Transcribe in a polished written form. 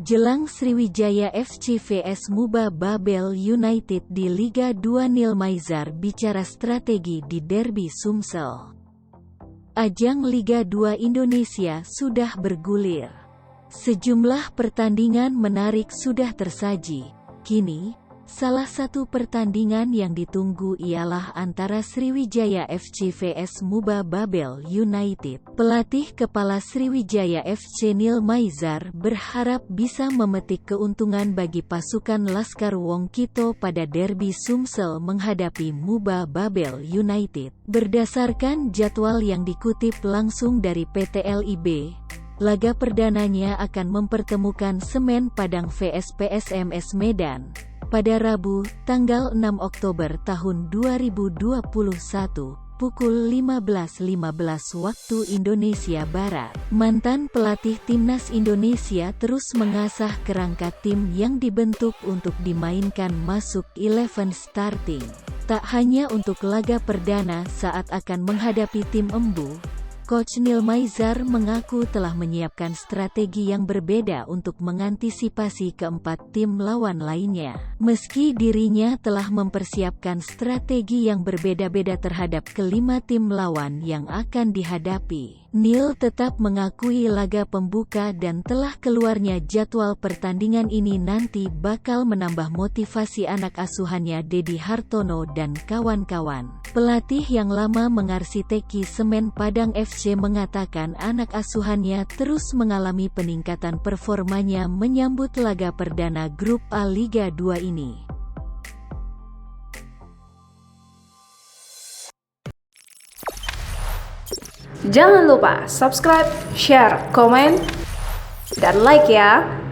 Jelang Sriwijaya FC vs Muba Babel United di Liga 2, Neil Maizar bicara strategi di derby Sumsel. Ajang Liga 2 Indonesia sudah bergulir. Sejumlah pertandingan menarik sudah tersaji. Kini, salah satu pertandingan yang ditunggu ialah antara Sriwijaya FC vs Muba Babel United. Pelatih kepala Sriwijaya FC Neil Maizar berharap bisa memetik keuntungan bagi pasukan Laskar Wongkito pada derby Sumsel menghadapi Muba Babel United. Berdasarkan jadwal yang dikutip langsung dari PT LIB, laga perdananya akan mempertemukan Semen Padang vs PSMS Medan pada Rabu, tanggal 6 Oktober tahun 2021, pukul 15.15 waktu Indonesia Barat. Mantan pelatih Timnas Indonesia terus mengasah kerangka tim yang dibentuk untuk dimainkan masuk 11 starting. Tak hanya untuk laga perdana saat akan menghadapi tim Embu, Coach Neil Maizar mengaku telah menyiapkan strategi yang berbeda untuk mengantisipasi keempat tim lawan lainnya. Meski dirinya telah mempersiapkan strategi yang berbeda-beda terhadap kelima tim lawan yang akan dihadapi, Neil tetap mengakui laga pembuka dan telah keluarnya jadwal pertandingan ini nanti bakal menambah motivasi anak asuhannya Dedi Hartono dan kawan-kawan. Pelatih yang lama mengarsiteki Semen Padang FC mengatakan anak asuhannya terus mengalami peningkatan performanya menyambut laga perdana Grup A Liga 2 ini. Jangan lupa subscribe, share, komen, dan like ya!